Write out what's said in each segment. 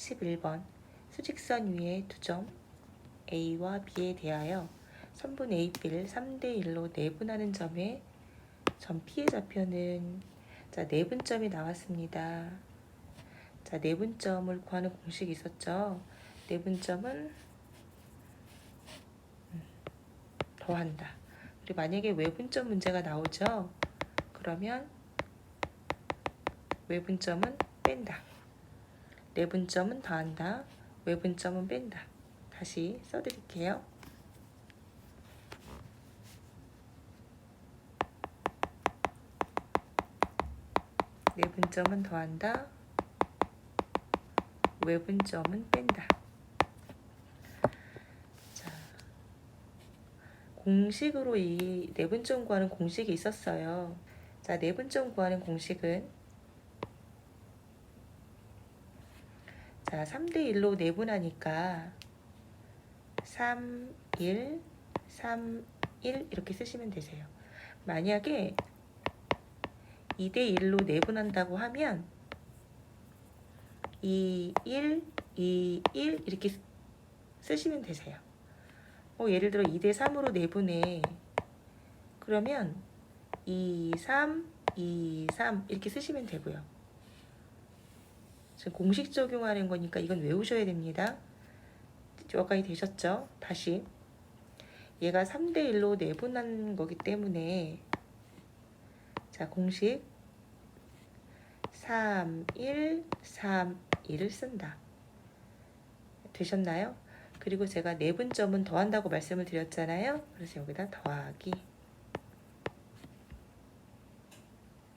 11번 수직선 위에 두 점 A와 B에 대하여 선분 A, B를 3대1로 내분하는 점의 점 P의 좌표는 자, 내분점이 나왔습니다. 자, 내분점을 구하는 공식이 있었죠. 내분점은 더한다. 그리고 만약에 외분점 문제가 나오죠. 그러면 외분점은 뺀다. 내분점은 더한다. 외분점은 뺀다. 다시 써드릴게요. 내분점은 더한다. 외분점은 뺀다. 자, 공식으로 이 내분점 구하는 공식이 있었어요. 자, 내분점 구하는 공식은 자, 3대1로 내분하니까 3, 1, 3, 1 이렇게 쓰시면 되세요. 만약에 2대1로 내분한다고 하면 2, 1, 2, 1 이렇게 쓰시면 되세요. 예를 들어 2대3으로 내분해. 그러면 2, 3, 2, 3 이렇게 쓰시면 되고요. 지금 공식 적용하는 거니까 이건 외우셔야 됩니다. 여기까지 되셨죠? 다시 얘가 3대1로 내분한 거기 때문에 자, 공식 3, 1, 3, 1을 쓴다. 되셨나요? 그리고 제가 내분점은 더한다고 말씀을 드렸잖아요. 그래서 여기다 더하기.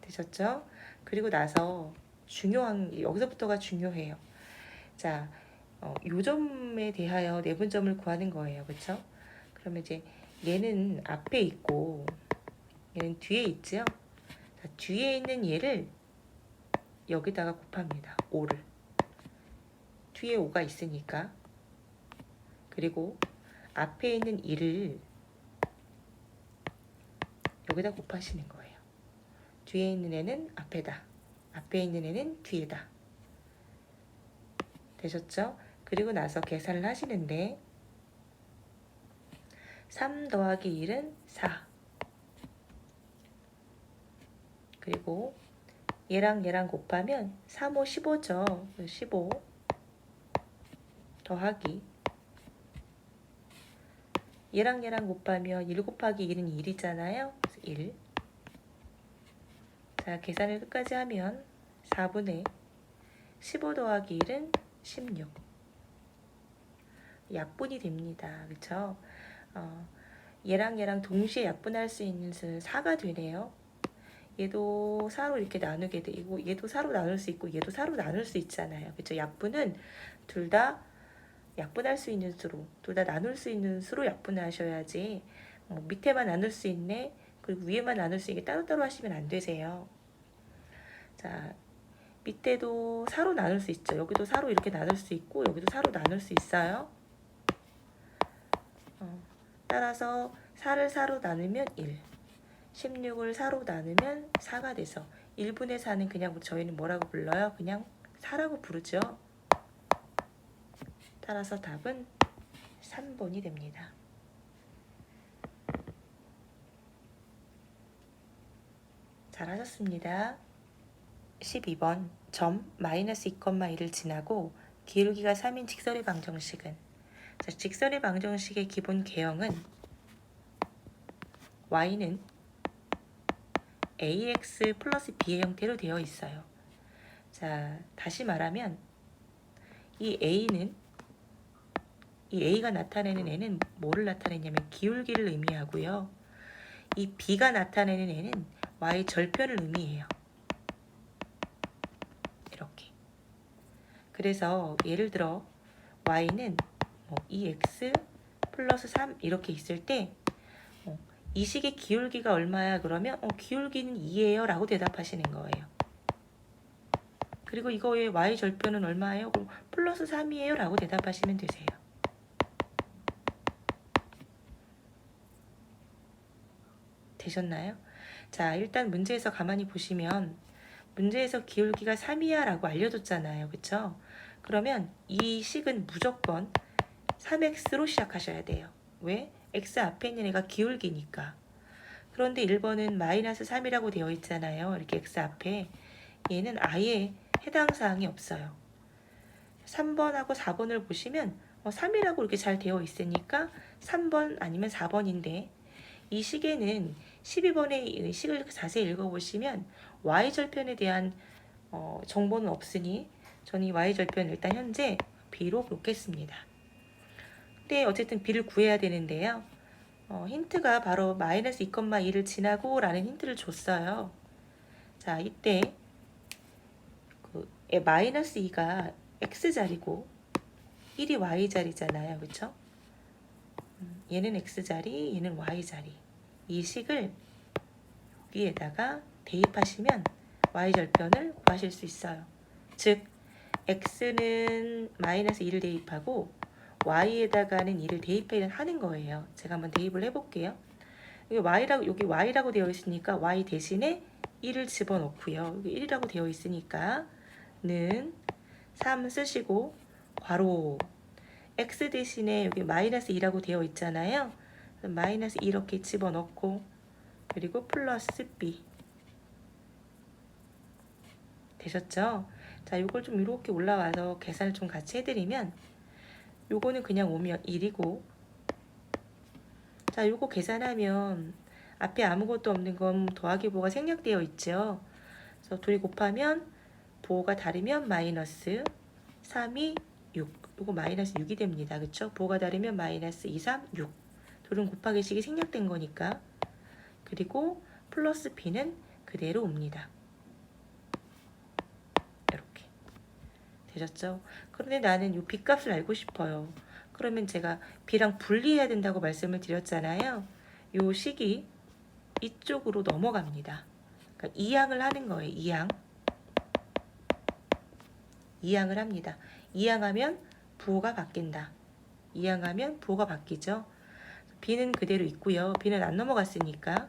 되셨죠? 그리고 나서 중요한, 여기서부터가 중요해요. 자, 요 점에 대하여 내분점을 구하는 거예요. 그쵸? 그러면 이제 얘는 앞에 있고 얘는 뒤에 있죠? 자, 뒤에 있는 얘를 여기다가 곱합니다. 5를. 뒤에 5가 있으니까. 그리고 앞에 있는 1을 여기다 곱하시는 거예요. 뒤에 있는 애는 앞에다. 앞에 있는 애는 뒤에다. 되셨죠? 그리고 나서 계산을 하시는데 3 더하기 1은 4. 그리고 얘랑 얘랑 곱하면 3, 5, 15죠. 15 더하기 얘랑 얘랑 곱하면 1 곱하기 1은 1이잖아요. 그래서 1. 자, 계산을 끝까지 하면 4분의 15 더하기 1은 16. 약분이 됩니다. 그쵸? 얘랑 얘랑 동시에 약분할 수 있는 수는 4가 되네요. 얘도 4로 이렇게 나누게 되고 얘도 4로 나눌 수 있고 얘도 4로 나눌 수 있잖아요. 그쵸? 약분은 둘 다 약분할 수 있는 수로, 둘 다 나눌 수 있는 수로 약분하셔야지 밑에만 나눌 수 있네, 그리고 위에만 나눌 수 있게 따로따로 하시면 안 되세요. 자, 밑에도 4로 나눌 수 있죠. 여기도 4로 이렇게 나눌 수 있고 여기도 4로 나눌 수 있어요. 따라서 4를 4로 나누면 1, 16을 4로 나누면 4가 돼서 1분의 4는 그냥 저희는 뭐라고 불러요? 그냥 4라고 부르죠. 따라서 답은 3번이 됩니다. 잘하셨습니다. 12번 점 마이너스 2,1을 지나고 기울기가 3인 직선의 방정식은 자, 직선의 방정식의 기본 개형은 y는 ax 플러스 b의 형태로 되어 있어요. 자, 다시 말하면 이 a가 나타내는 애는 뭐를 나타내냐면 기울기를 의미하고요. 이 b가 나타내는 애는 y 절편을 의미해요. 이렇게. 그래서 예를 들어 y는 2x 플러스 3 이렇게 있을 때 이 식의 기울기가 얼마야? 그러면 기울기는 2예요 라고 대답하시는 거예요. 그리고 이거의 y절편은 얼마예요? 그럼 플러스 3이에요 라고 대답하시면 되세요. 되셨나요? 자, 일단 문제에서 가만히 보시면 문제에서 기울기가 3이야 라고 알려줬잖아요. 그쵸? 그러면 이 식은 무조건 3x로 시작하셔야 돼요. 왜? x 앞에 있는 애가 기울기니까. 그런데 1번은 마이너스 3이라고 되어 있잖아요. 이렇게 x 앞에. 얘는 아예 해당 사항이 없어요. 3번하고 4번을 보시면 3이라고 이렇게 잘 되어 있으니까 3번 아니면 4번인데, 이 식에는 12번의 식을 자세히 읽어보시면 y절편에 대한 정보는 없으니 저는 이 y절편 일단 현재 b로 놓겠습니다. 근데 어쨌든 b를 구해야 되는데요. 힌트가 바로 마이너스 2,2를 지나고 라는 힌트를 줬어요. 자, 이때 마이너스 2가 x자리고 1이 y자리잖아요. 그쵸? 얘는 x자리, 얘는 y자리. 이 식을 여기에다가 대입하시면 y절편을 구하실 수 있어요. 즉 x는 마이너스 2를 대입하고 y에다가는 2를 대입하는 거예요. 제가 한번 대입을 해볼게요. 여기 y라고 되어 있으니까 y 대신에 1을 집어넣고요. 여기 1이라고 되어 있으니까 는 3 쓰시고 괄호 x 대신에 여기 마이너스 2라고 되어 있잖아요. 마이너스 2 이렇게 집어넣고 그리고 플러스 b 되셨죠? 자, 요걸 좀 이렇게 올라와서 계산을 좀 같이 해드리면 요거는 그냥 오면 1이고, 자, 요거 계산하면 앞에 아무것도 없는 건 더하기 보호가 생략되어 있죠. 그래서 둘이 곱하면 보호가 다르면 마이너스 3이 6, 요거 마이너스 6이 됩니다. 그쵸? 보호가 다르면 마이너스 2, 3, 6. 둘은 곱하기 식이 생략된 거니까. 그리고 플러스 b는 그대로 옵니다. 이렇게 되셨죠? 그런데 나는 이 b값을 알고 싶어요. 그러면 제가 b랑 분리해야 된다고 말씀을 드렸잖아요. 이 식이 이쪽으로 넘어갑니다. 그러니까 이항을 하는 거예요. 이항을 합니다. 이항하면 부호가 바뀐다. 이항하면 부호가 바뀌죠. b는 그대로 있고요. b는 안 넘어갔으니까.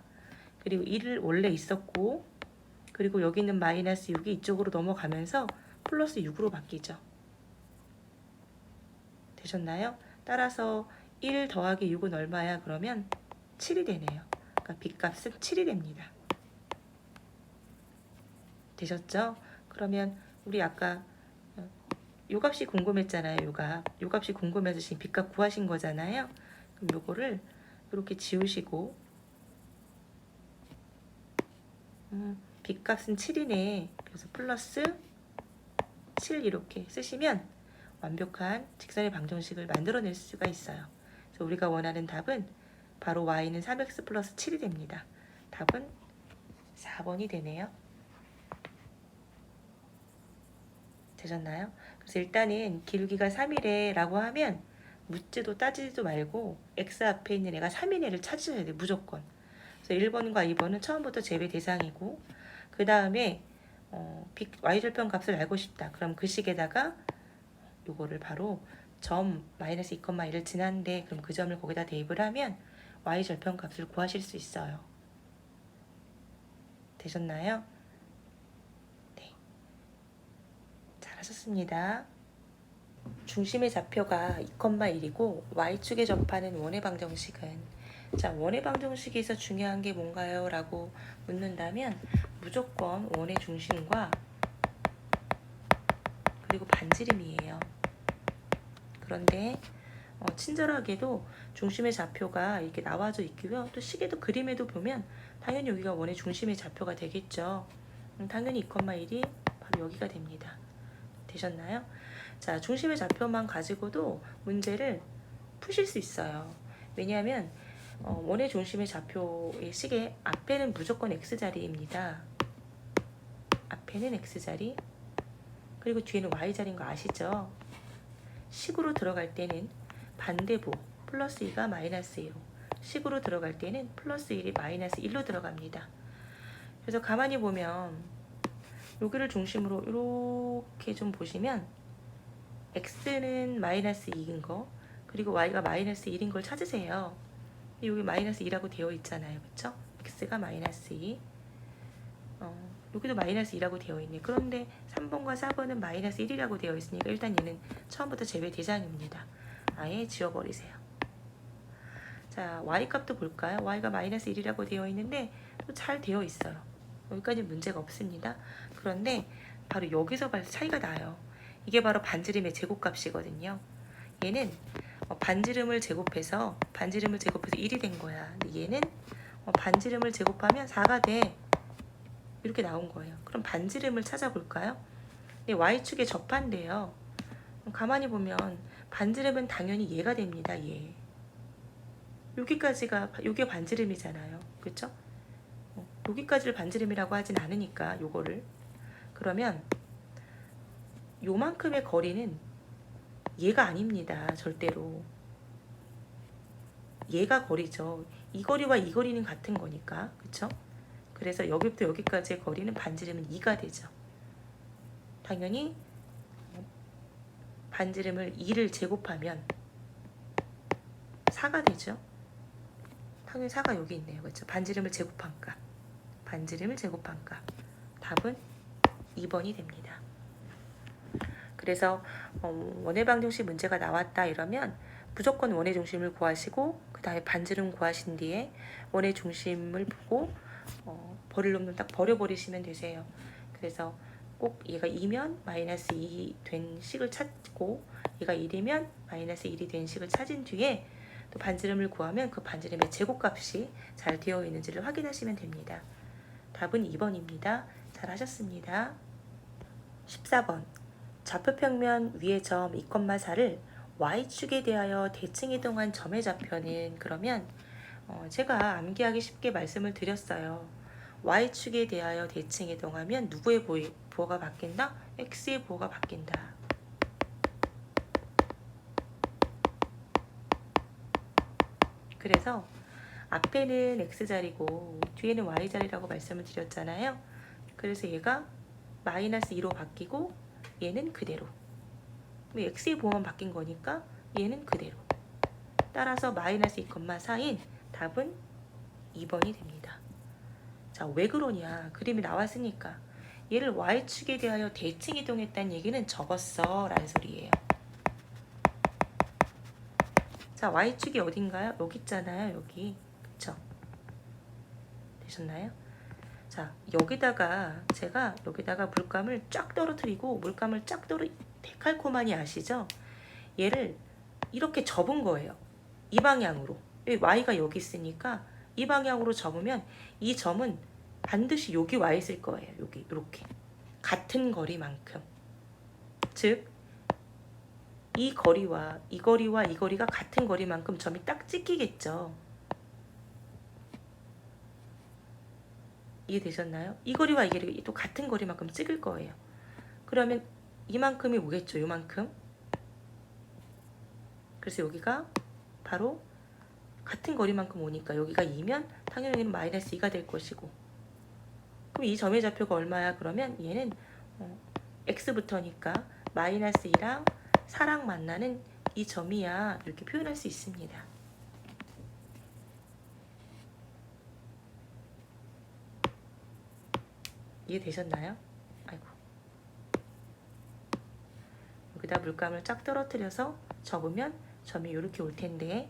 그리고 1을 원래 있었고, 그리고 여기 있는 마이너스 6이 이쪽으로 넘어가면서 플러스 6으로 바뀌죠. 되셨나요? 따라서 1 더하기 6은 얼마야? 그러면 7이 되네요. 그러니까 b값은 7이 됩니다. 되셨죠? 그러면 우리 아까 요 값이 궁금했잖아요. 요 값이 궁금해서 지금 b값 구하신 거잖아요. 그럼 요거를 이렇게 지우시고 b값은 7이네. 그래서 플러스 7 이렇게 쓰시면 완벽한 직선의 방정식을 만들어낼 수가 있어요. 그래서 우리가 원하는 답은 바로 y는 3x 플러스 7이 됩니다. 답은 4번이 되네요. 되셨나요? 그래서 일단은 기울기가 3이래 라고 하면 묻지도 따지지도 말고 x 앞에 있는 애가 3인 애를 찾으셔야 돼요. 무조건. 그래서 1번과 2번은 처음부터 제외 대상이고, 그 다음에 y절편 값을 알고 싶다. 그럼 그 식에다가 요거를 바로 점 마이너스 2,1을 지났는데, 그럼 그 점을 거기다 대입을 하면 y절편 값을 구하실 수 있어요. 되셨나요? 네. 잘하셨습니다. 중심의 좌표가 2,1이고 y축에 접하는 원의 방정식은, 자, 원의 방정식에서 중요한 게 뭔가요? 라고 묻는다면 무조건 원의 중심과 그리고 반지름이에요. 그런데 친절하게도 중심의 좌표가 이렇게 나와져 있고요. 또 식에도 그림에도 보면 당연히 여기가 원의 중심의 좌표가 되겠죠. 당연히 2,1이 바로 여기가 됩니다. 되셨나요? 자, 중심의 좌표만 가지고도 문제를 푸실 수 있어요. 왜냐하면 원의 중심의 좌표의 식의 앞에는 무조건 x자리입니다. 앞에는 x자리, 그리고 뒤에는 y자리인 거 아시죠? 식으로 들어갈 때는 반대부 플러스 2가 마이너스 2로, 식으로 들어갈 때는 플러스 1이 마이너스 1로 들어갑니다. 그래서 가만히 보면 여기를 중심으로 이렇게 좀 보시면 x는 마이너스 2인 거, 그리고 y가 마이너스 1인 걸 찾으세요. 여기 마이너스 2라고 되어 있잖아요. 그쵸? x가 마이너스 2. 여기도 마이너스 2라고 되어 있네. 그런데 3번과 4번은 마이너스 1이라고 되어 있으니까 일단 얘는 처음부터 제외 대상입니다. 아예 지워버리세요. 자, y값도 볼까요? y가 마이너스 1이라고 되어 있는데 또 잘 되어 있어요. 여기까지는 문제가 없습니다. 그런데 바로 여기서 차이가 나요. 이게 바로 반지름의 제곱값이거든요. 얘는 반지름을 제곱해서 1이 된 거야. 근데 얘는 반지름을 제곱하면 4가 돼. 이렇게 나온 거예요. 그럼 반지름을 찾아볼까요? 네, y축에 접한대요. 가만히 보면 반지름은 당연히 얘가 됩니다. 얘. 여기까지가 요게 반지름이잖아요. 그렇죠? 여기까지를 반지름이라고 하진 않으니까 요거를. 그러면 요만큼의 거리는 얘가 아닙니다. 절대로. 얘가 거리죠. 이 거리와 이 거리는 같은 거니까. 그렇죠? 그래서 여기부터 여기까지의 거리는 반지름은 2가 되죠. 당연히 반지름을 2를 제곱하면 4가 되죠. 당연히 4가 여기 있네요. 그렇죠? 반지름을 제곱한 값. 반지름을 제곱한 값. 답은 2번이 됩니다. 그래서 원의 방정식 문제가 나왔다 이러면 무조건 원의 중심을 구하시고 그 다음에 반지름 구하신 뒤에 원의 중심을 보고 버릴 놈은 딱 버려버리시면 되세요. 그래서 꼭 얘가 2면 마이너스 2 된 식을 찾고 얘가 1이면 마이너스 1이 된 식을 찾은 뒤에 또 반지름을 구하면 그 반지름의 제곱값이 잘 되어 있는지를 확인하시면 됩니다. 답은 2번입니다. 잘 하셨습니다. 14번 좌표평면 위의 점 2,4를 y축에 대하여 대칭 이동한 점의 좌표는 그러면 제가 암기하기 쉽게 말씀을 드렸어요. y축에 대하여 대칭 이동하면 누구의 부호가 바뀐다? x의 부호가 바뀐다. 그래서 앞에는 x자리고 뒤에는 y자리라고 말씀을 드렸잖아요. 그래서 얘가 마이너스 2로 바뀌고 얘는 그대로. x의 부호만 바뀐 거니까 얘는 그대로. 따라서 마이너스 2,4인 답은 2번이 됩니다. 자, 왜 그러냐? 그림이 나왔으니까. 얘를 y축에 대하여 대칭 이동했다는 얘기는 적었어 라는 소리예요. 자, y축이 어딘가요? 여기 있잖아요. 여기. 그쵸? 되셨나요? 자, 여기다가 제가 물감을 쫙 떨어뜨리고 물감을 쫙 데칼코마니 아시죠? 얘를 이렇게 접은 거예요. 이 방향으로. y가 여기 있으니까 이 방향으로 접으면 이 점은 반드시 여기 와 있을 거예요. 여기 이렇게 같은 거리만큼. 즉 이 거리와 이 거리와 이 거리가 같은 거리만큼 점이 딱 찍히겠죠. 이해되셨나요? 이 거리와 이 거리 또 같은 거리만큼 찍을 거예요. 그러면 이만큼이 오겠죠. 이만큼. 그래서 여기가 바로 같은 거리만큼 오니까 여기가 2면 당연히 여기는 마이너스 2가 될 것이고, 그럼 이 점의 좌표가 얼마야? 그러면 얘는 x부터니까 마이너스 2랑 4랑 만나는 이 점이야. 이렇게 표현할 수 있습니다. 이해되셨나요? 아이고. 여기다 물감을 쫙 떨어뜨려서 접으면 점이 이렇게 올 텐데,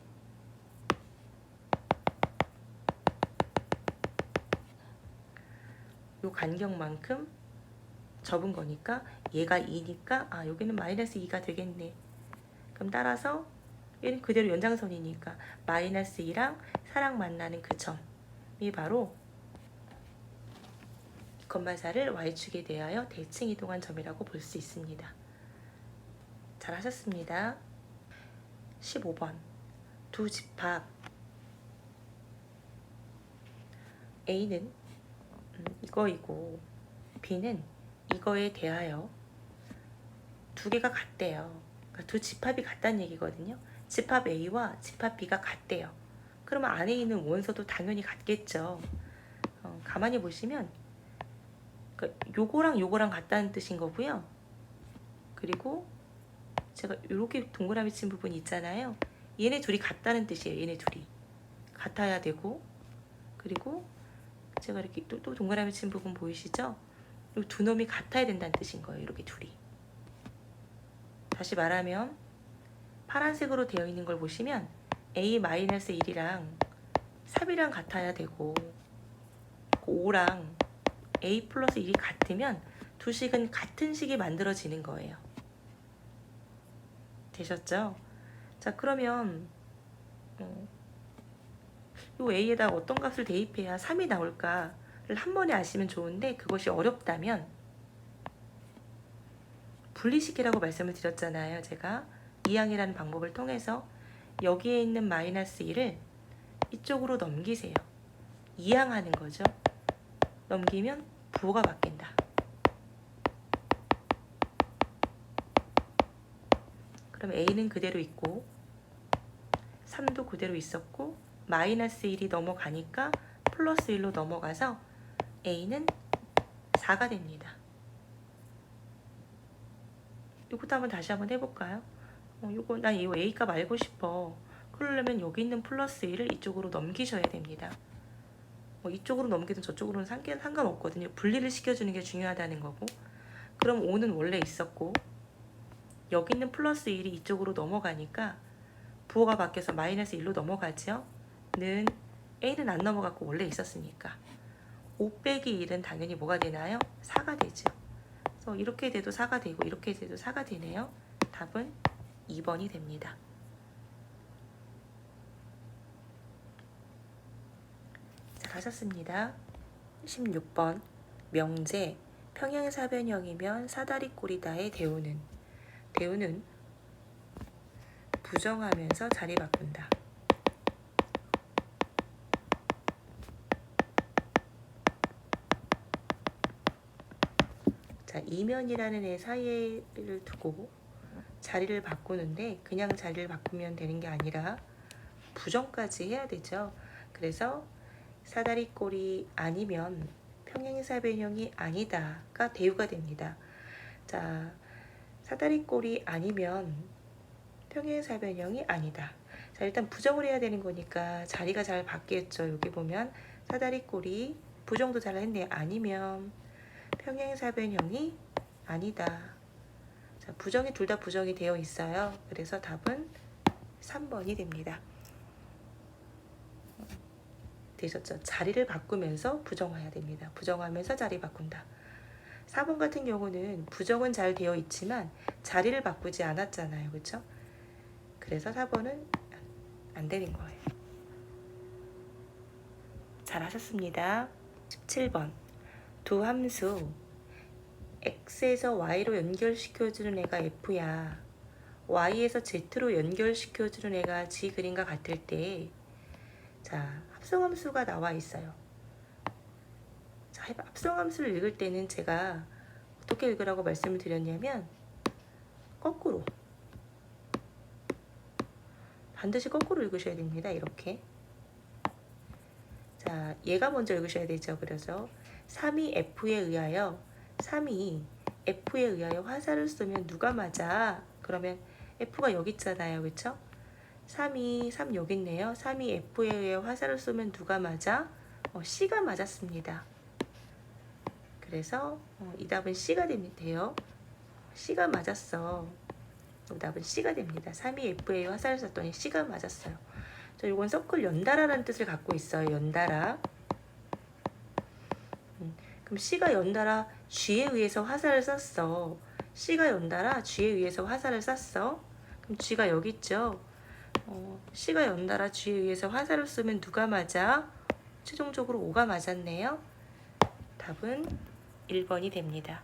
요 간격만큼 접은 거니까 얘가 2니까 여기는 마이너스 2가 되겠네. 그럼 따라서 얘는 그대로 연장선이니까 마이너스 2랑 4랑 만나는 그 점이 바로 2,4를 y축에 대하여 대칭 이동한 점이라고 볼 수 있습니다. 잘 하셨습니다. 15번 두 집합 A는 이거이고 B는 이거에 대하여 두 개가 같대요. 그러니까 두 집합이 같다는 얘기거든요. 집합 A와 집합 B가 같대요. 그러면 안에 있는 원소도 당연히 같겠죠. 가만히 보시면 요거랑 요거랑 같다는 뜻인 거고요. 그리고 제가 이렇게 동그라미 친 부분이 있잖아요. 얘네 둘이 같다는 뜻이에요. 얘네 둘이 같아야 되고, 그리고 제가 이렇게 또 동그라미 친 부분 보이시죠? 이 두 놈이 같아야 된다는 뜻인 거예요. 이렇게 둘이. 다시 말하면 파란색으로 되어 있는 걸 보시면 A-1이랑 3이랑 같아야 되고 5랑 A 플러스 1이 같으면 두 식은 같은 식이 만들어지는 거예요. 되셨죠? 자, 그러면 이 A에다 어떤 값을 대입해야 3이 나올까를 한 번에 아시면 좋은데 그것이 어렵다면 분리시키라고 말씀을 드렸잖아요. 제가 이항이라는 방법을 통해서 여기에 있는 마이너스 1을 이쪽으로 넘기세요. 이항하는 거죠. 넘기면 부호가 바뀐다. 그럼 A는 그대로 있고 3도 그대로 있었고 마이너스 1이 넘어가니까 플러스 1로 넘어가서 A는 4가 됩니다. 이것도 한번 다시 한번 해볼까요? 난 이 A값 알고 싶어. 그러려면 여기 있는 플러스 1을 이쪽으로 넘기셔야 됩니다. 이쪽으로 넘기든 저쪽으로는 상관없거든요. 분리를 시켜주는 게 중요하다는 거고. 그럼 5는 원래 있었고 여기 있는 플러스 1이 이쪽으로 넘어가니까 부호가 바뀌어서 마이너스 1로 넘어가죠. 는 A는 안 넘어갔고 원래 있었으니까 5 빼기 1은 당연히 뭐가 되나요? 4가 되죠. 그래서 이렇게 돼도 4가 되고 이렇게 돼도 4가 되네요. 답은 2번이 됩니다. 자, 하셨습니다. 16번 명제 평행사변형이면 사다리꼴이다의 대우는 부정하면서 자리 바꾼다. 자, 이면이라는 애 사이를 두고 자리를 바꾸는데 그냥 자리를 바꾸면 되는 게 아니라 부정까지 해야 되죠. 그래서 사다리꼴이 아니면 평행사변형이 아니다가 대우가 됩니다. 자, 사다리꼴이 아니면 평행사변형이 아니다. 자, 일단 부정을 해야 되는 거니까 자리가 잘 바뀌었죠. 여기 보면 사다리꼴이 부정도 잘 했네요. 아니면 평행사변형이 아니다. 자, 부정이 둘 다 부정이 되어 있어요. 그래서 답은 3번이 됩니다. 되셨죠? 자리를 바꾸면서 부정해야 됩니다. 부정하면서 자리 바꾼다. 4번 같은 경우는 부정은 잘 되어 있지만 자리를 바꾸지 않았잖아요. 그렇죠? 그래서 4번은 안 되는 거예요. 잘 하셨습니다. 17번 두 함수 x에서 y로 연결시켜주는 애가 f야 y에서 z로 연결시켜주는 애가 g 그림과 같을 때 자, 합성함수가 나와 있어요. 자, 합성함수를 읽을 때는 제가 어떻게 읽으라고 말씀을 드렸냐면 거꾸로 반드시 거꾸로 읽으셔야 됩니다. 이렇게. 자, 얘가 먼저 읽으셔야 되죠. 그래서 3이 F에 의하여 화살을 쏘면 누가 맞아? 그러면 F가 여기 있잖아요. 그쵸? 3 여기 있네요. 3이 F에 의해 화살을 쏘면 누가 맞아? C가 맞았습니다. 그래서 이 답은 C가 돼요. C가 맞았어. 이 답은 C가 됩니다. 3이 F에 의해 화살을 쐈더니 C가 맞았어요. 자, 이건 서클 연달아라는 뜻을 갖고 있어요. 연달아. 그럼 C가 연달아 G에 의해서 화살을 쐈어. C가 연달아 G에 의해서 화살을 쐈어. 그럼 G가 여기 있죠. C가 연달아 G에 의해서 화살을 쏘면 누가 맞아? 최종적으로 5가 맞았네요. 답은 1번이 됩니다.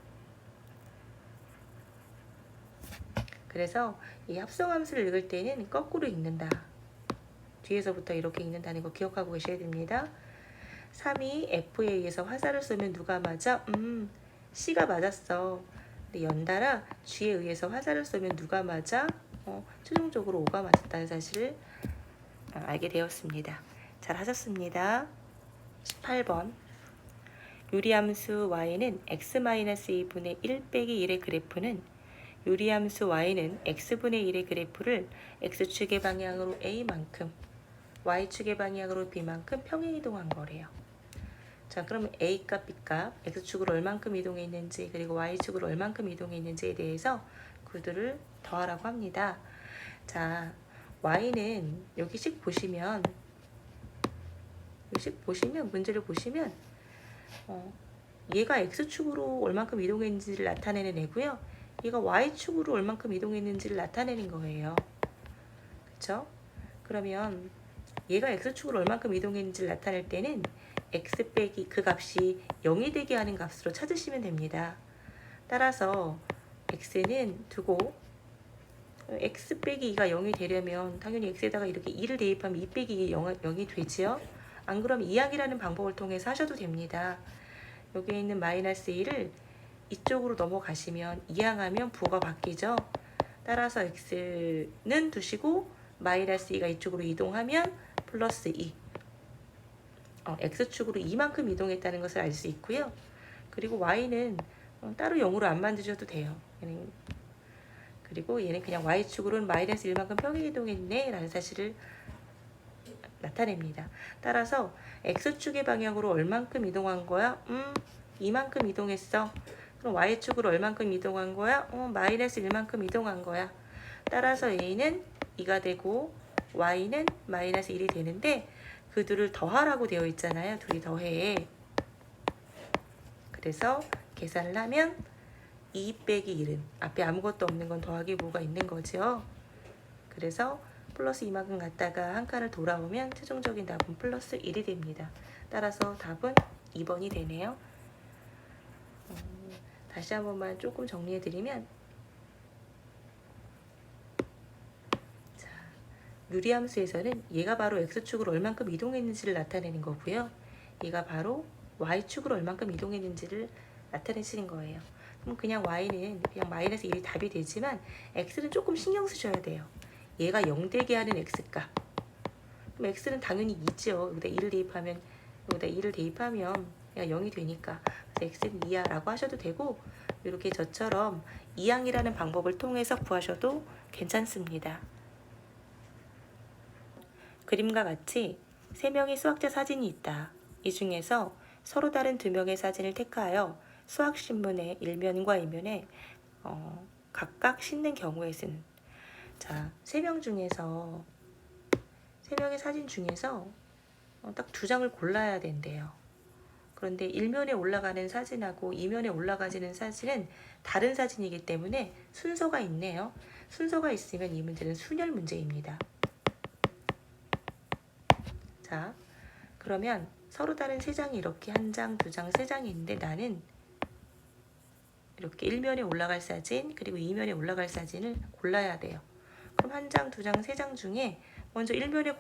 그래서 이 합성함수를 읽을 때는 거꾸로 읽는다. 뒤에서부터 이렇게 읽는다는 거 기억하고 계셔야 됩니다. 3이 F에 의해서 화살을 쏘면 누가 맞아? C가 맞았어. 근데 연달아 G에 의해서 화살을 쏘면 누가 맞아? 최종적으로 5가 맞았다는 사실을 알게 되었습니다. 잘 하셨습니다. 18번 유리함수 y는 x-2분의 1 빼기 1의 그래프는 유리함수 y는 x분의 1의 그래프를 x축의 방향으로 a만큼 y축의 방향으로 b만큼 평행이동한 거래요. 자, 그러면 A값, B값, X축으로 얼만큼 이동했는지 그리고 Y축으로 얼만큼 이동했는지에 대해서 그들을 더하라고 합니다. 자, Y는 여기씩 보시면 문제를 보시면 얘가 X축으로 얼만큼 이동했는지를 나타내는 애고요. 얘가 Y축으로 얼만큼 이동했는지를 나타내는 거예요. 그쵸? 그러면 얘가 X축으로 얼만큼 이동했는지를 나타낼 때는 X 빼기 그 값이 0이 되게 하는 값으로 찾으시면 됩니다. 따라서 X는 두고 X 빼기 2가 0이 되려면 당연히 X에다가 이렇게 2를 대입하면 2 빼기 2가 0이 되지요. 안 그러면 이항이라는 방법을 통해서 하셔도 됩니다. 여기에 있는 마이너스 1을 이쪽으로 넘어가시면 이항하면 부호가 바뀌죠. 따라서 X는 두시고 마이너스 2가 이쪽으로 이동하면 플러스 2. X축으로 이만큼 이동했다는 것을 알 수 있고요. 그리고 Y는 따로 0으로 안 만드셔도 돼요. 그리고 얘는 그냥 Y축으로는 마이너스 1만큼 평행 이동했네 라는 사실을 나타냅니다. 따라서 X축의 방향으로 얼만큼 이동한 거야? 이만큼 이동했어. 그럼 Y축으로 얼만큼 이동한 거야? 마이너스 1만큼 이동한 거야. 따라서 A는 2가 되고 Y는 마이너스 1이 되는데 그 둘을 더하라고 되어 있잖아요. 둘이 더해. 그래서 계산을 하면 2 빼기 1은 앞에 아무것도 없는 건 더하기 부호가 있는 거죠. 그래서 플러스 이만큼 갔다가 한 칸을 돌아오면 최종적인 답은 플러스 1이 됩니다. 따라서 답은 2번이 되네요. 다시 한 번만 조금 정리해드리면 자, 유리함수에서는 얘가 바로 X축으로 얼만큼 이동했는지를 나타내는 거고요. 얘가 바로 Y축으로 얼만큼 이동했는지를 나타내시는 거예요. 그럼 그냥 Y는 그냥 마이너스 1이 답이 되지만 X는 조금 신경 쓰셔야 돼요. 얘가 0 되게 하는 X값. 그럼 X는 당연히 2죠. 여기다 2를 대입하면 얘가 0이 되니까. 그래서 X는 2야 라고 하셔도 되고 이렇게 저처럼 이항이라는 방법을 통해서 구하셔도 괜찮습니다. 그림과 같이 3명의 수학자 사진이 있다. 이 중에서 서로 다른 2명의 사진을 택하여 수학신문의 1면과 2면에 각각 싣는 경우에 쓰는 자, 3명 중에서 3명의 사진 중에서 딱 2장을 골라야 된대요. 그런데 1면에 올라가는 사진하고 2면에 올라가지는 사진은 다른 사진이기 때문에 순서가 있네요. 순서가 있으면 이 문제는 순열 문제입니다. 자, 그러면 서로 다른 3장이 이렇게 1장, 2장, 3장이 있는데 나는 이렇게 1면에 올라갈 사진 그리고 2면에 올라갈 사진을 골라야 돼요. 그럼 1장, 2장, 3장 중에 먼저 1면에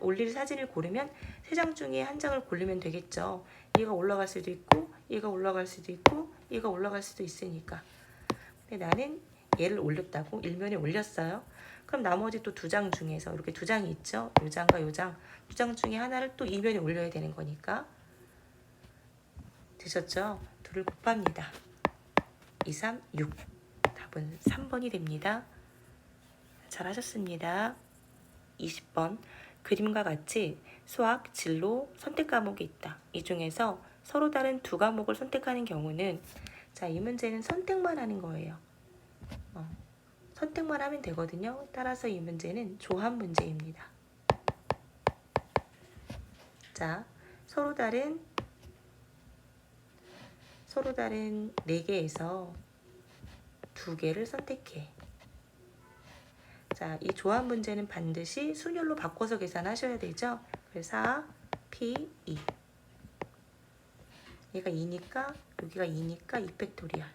올릴 사진을 고르면 3장 중에 1장을 고르면 되겠죠. 얘가 올라갈 수도 있고 얘가 올라갈 수도 있고 얘가 올라갈 수도 있으니까. 근데 나는 얘를 올렸다고 1면에 올렸어요. 그럼 나머지 또 2장 중에서 이렇게 2장이 있죠. 요 장과 요 장. 2장 중에 하나를 또 2면에 올려야 되는 거니까. 되셨죠? 둘을 곱합니다. 2, 3, 6. 답은 3번이 됩니다. 잘하셨습니다. 20번. 그림과 같이 수학, 진로, 선택 과목이 있다. 이 중에서 서로 다른 2과목을 선택하는 경우는 자, 이 문제는 선택만 하는 거예요. 선택만 하면 되거든요. 따라서 이 문제는 조합 문제입니다. 자, 서로 다른 4개에서 2개를 선택해. 자, 이 조합 문제는 반드시 순열로 바꿔서 계산하셔야 되죠. 그래서 4, P, 2. 얘가 2니까 여기가 2니까 2 팩토리얼.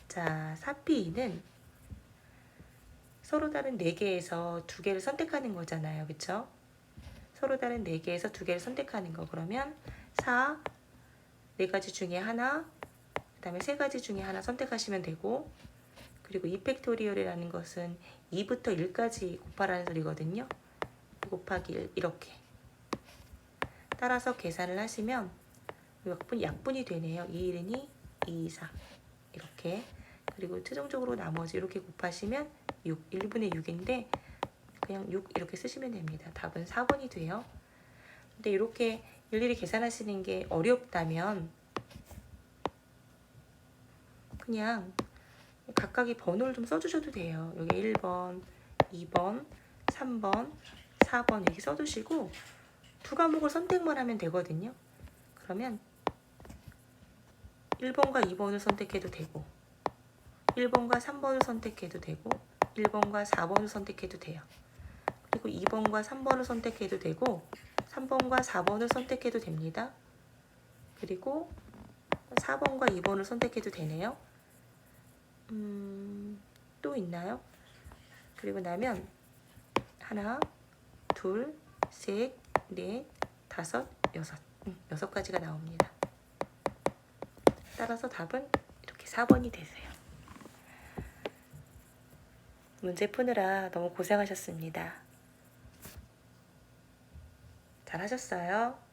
자, 4P2는 서로 다른 4개에서 2개를 선택하는 거잖아요. 그쵸? 서로 다른 4개에서 2개를 선택하는 거. 그러면 4, 4가지 중에 하나, 그 다음에 3가지 중에 하나 선택하시면 되고 그리고 2 팩토리얼이라는 것은 2부터 1까지 곱하라는 소리거든요. 2 곱하기 1 이렇게. 따라서 계산을 하시면 약분이 되네요. 2, 1, 2, 2, 4 이렇게. 그리고 최종적으로 나머지 이렇게 곱하시면 6, 1분의 6인데 그냥 6 이렇게 쓰시면 됩니다. 답은 4번이 돼요. 근데 이렇게 일일이 계산하시는 게 어렵다면 그냥 각각의 번호를 좀 써주셔도 돼요. 여기 1번, 2번, 3번, 4번 이렇게 써두시고 두 과목을 선택만 하면 되거든요. 그러면 1번과 2번을 선택해도 되고 1번과 3번을 선택해도 되고 1번과 4번을 선택해도 돼요. 그리고 2번과 3번을 선택해도 되고 3번과 4번을 선택해도 됩니다. 그리고 4번과 2번을 선택해도 되네요. 또 있나요? 그리고 나면 하나, 둘, 셋, 넷, 다섯, 여섯. 6가지가 나옵니다. 따라서 답은 이렇게 4번이 되세요. 문제 푸느라 너무 고생하셨습니다. 잘하셨어요?